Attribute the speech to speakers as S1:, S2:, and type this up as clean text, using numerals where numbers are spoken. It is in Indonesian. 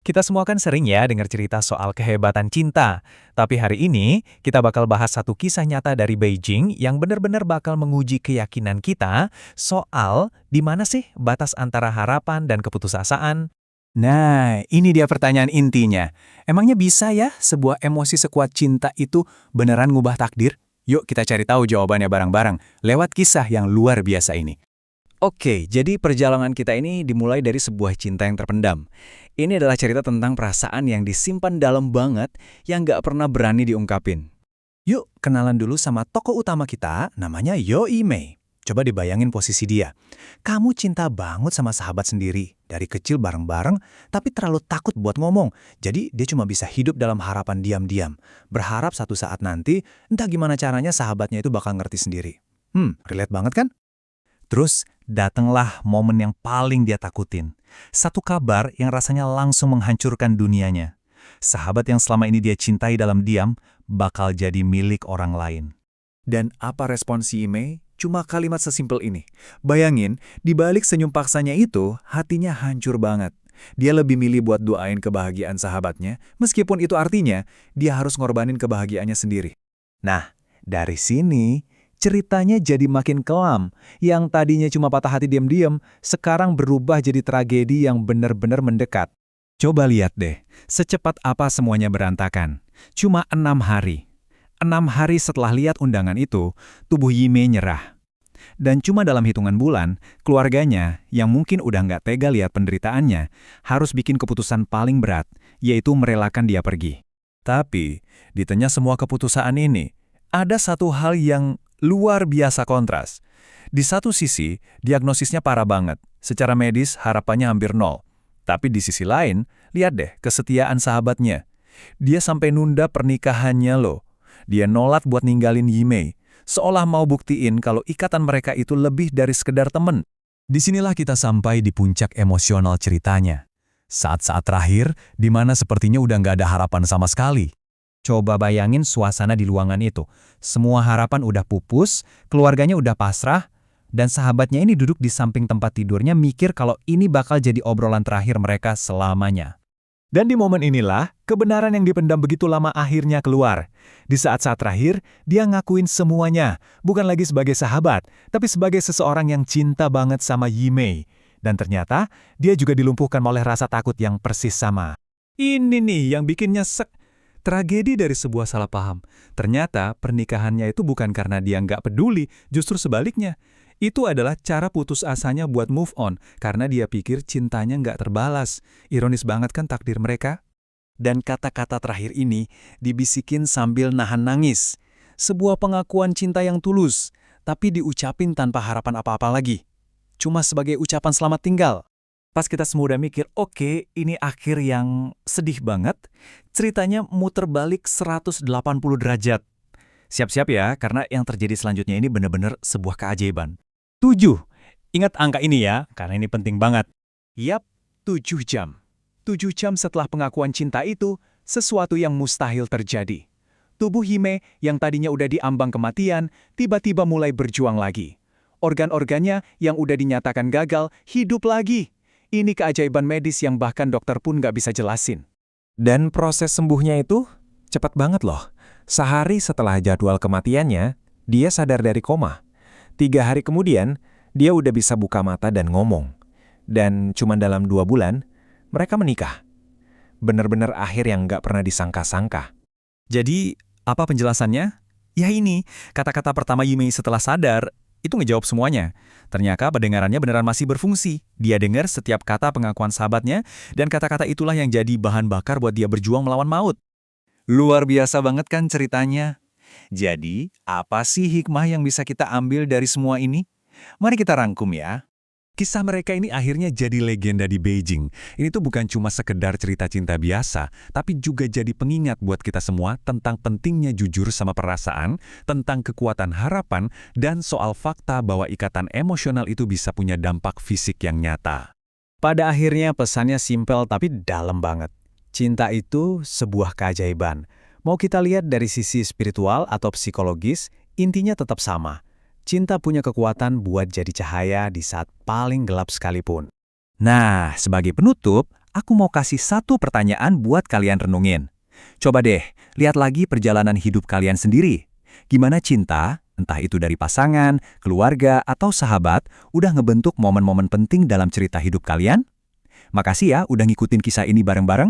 S1: Kita semua kan sering ya dengar cerita soal kehebatan cinta. Tapi hari ini, kita bakal bahas satu kisah nyata dari Beijing yang benar-benar bakal menguji keyakinan kita soal di mana sih batas antara harapan dan keputusasaan.
S2: Nah, ini dia pertanyaan intinya. Emangnya bisa ya sebuah emosi sekuat cinta itu beneran ngubah takdir? Yuk kita cari tahu jawabannya bareng-bareng lewat kisah yang luar biasa ini. Oke, jadi perjalanan kita ini dimulai dari sebuah cinta yang terpendam. Ini adalah cerita tentang perasaan yang disimpan dalam banget yang gak pernah berani diungkapin. Yuk kenalan dulu sama tokoh utama kita, namanya Yoi Mei. Coba dibayangin posisi dia. Kamu cinta banget sama sahabat sendiri, dari kecil bareng-bareng, tapi terlalu takut buat ngomong. Jadi dia cuma bisa hidup dalam harapan diam-diam. Berharap satu saat nanti, entah gimana caranya sahabatnya itu bakal ngerti sendiri. Relate banget kan?
S1: Terus, datanglah momen yang paling dia takutin. Satu kabar yang rasanya langsung menghancurkan dunianya. Sahabat yang selama ini dia cintai dalam diam, bakal jadi milik orang lain.
S2: Dan apa respons si Mei? Cuma kalimat sesimpel ini. Bayangin, di balik senyum paksanya itu, hatinya hancur banget. Dia lebih milih buat doain kebahagiaan sahabatnya, meskipun itu artinya dia harus ngorbanin kebahagiaannya sendiri. Nah, dari sini ceritanya jadi makin kelam. Yang tadinya cuma patah hati diam-diam, sekarang berubah jadi tragedi yang benar-benar mendekat.
S1: Coba lihat deh, secepat apa semuanya berantakan. Cuma 6 hari. 6 hari setelah lihat undangan itu, tubuh Yimei nyerah. Dan cuma dalam hitungan bulan, keluarganya, yang mungkin udah nggak tega lihat penderitaannya, harus bikin keputusan paling berat, yaitu merelakan dia pergi. Tapi, di tengah semua keputusan ini, ada satu hal yang luar biasa kontras. Di satu sisi, diagnosisnya parah banget. Secara medis, harapannya hampir nol. Tapi di sisi lain, lihat deh kesetiaan sahabatnya. Dia sampai nunda pernikahannya loh. Dia nolak buat ninggalin Yimei, seolah mau buktiin kalau ikatan mereka itu lebih dari sekedar temen. Disinilah kita sampai di puncak emosional ceritanya. Saat-saat terakhir, di mana sepertinya udah nggak ada harapan sama sekali. Coba bayangin suasana di ruangan itu. Semua harapan udah pupus, keluarganya udah pasrah, dan sahabatnya ini duduk di samping tempat tidurnya mikir kalau ini bakal jadi obrolan terakhir mereka selamanya. Dan di momen inilah, kebenaran yang dipendam begitu lama akhirnya keluar. Di saat-saat terakhir, dia ngakuin semuanya, bukan lagi sebagai sahabat, tapi sebagai seseorang yang cinta banget sama Yimei. Dan ternyata, dia juga dilumpuhkan oleh rasa takut yang persis sama. Ini nih yang bikin nyesek. Tragedi dari sebuah salah paham. Ternyata pernikahannya itu bukan karena dia nggak peduli, justru sebaliknya. Itu adalah cara putus asanya buat move on, karena dia pikir cintanya nggak terbalas. Ironis banget kan takdir mereka? Dan kata-kata terakhir ini dibisikin sambil nahan nangis. Sebuah pengakuan cinta yang tulus, tapi diucapin tanpa harapan apa-apa lagi. Cuma sebagai ucapan selamat tinggal. Pas kita semua udah mikir, oke, ini akhir yang sedih banget, ceritanya muter balik 180 derajat. Siap-siap ya, karena yang terjadi selanjutnya ini benar-benar sebuah keajaiban. 7. Ingat angka ini ya, karena ini penting banget. Yap, 7 jam. 7 jam setelah pengakuan cinta itu, sesuatu yang mustahil terjadi. Tubuh Hime yang tadinya udah diambang kematian, tiba-tiba mulai berjuang lagi. Organ-organnya yang udah dinyatakan gagal, hidup lagi. Ini keajaiban medis yang bahkan dokter pun nggak bisa jelasin. Dan proses sembuhnya itu cepat banget loh. Sehari setelah jadwal kematiannya, dia sadar dari koma. 3 hari kemudian, dia udah bisa buka mata dan ngomong. Dan cuma dalam 2 bulan, mereka menikah. Bener-bener akhir yang nggak pernah disangka-sangka. Jadi, apa penjelasannya? Ya ini, kata-kata pertama Yimei setelah sadar, itu ngejawab semuanya. Ternyata pendengarannya beneran masih berfungsi. Dia dengar setiap kata pengakuan sahabatnya, dan kata-kata itulah yang jadi bahan bakar buat dia berjuang melawan maut. Luar biasa banget kan ceritanya? Jadi, apa sih hikmah yang bisa kita ambil dari semua ini? Mari kita rangkum ya. Kisah mereka ini akhirnya jadi legenda di Beijing. Ini tuh bukan cuma sekedar cerita cinta biasa, tapi juga jadi pengingat buat kita semua tentang pentingnya jujur sama perasaan, tentang kekuatan harapan, dan soal fakta bahwa ikatan emosional itu bisa punya dampak fisik yang nyata. Pada akhirnya pesannya simpel tapi dalam banget. Cinta itu sebuah keajaiban. Mau kita lihat dari sisi spiritual atau psikologis, intinya tetap sama. Cinta punya kekuatan buat jadi cahaya di saat paling gelap sekalipun. Nah, sebagai penutup, aku mau kasih satu pertanyaan buat kalian renungin. Coba deh, lihat lagi perjalanan hidup kalian sendiri. Gimana cinta, entah itu dari pasangan, keluarga, atau sahabat, udah ngebentuk momen-momen penting dalam cerita hidup kalian? Makasih ya udah ngikutin kisah ini bareng-bareng.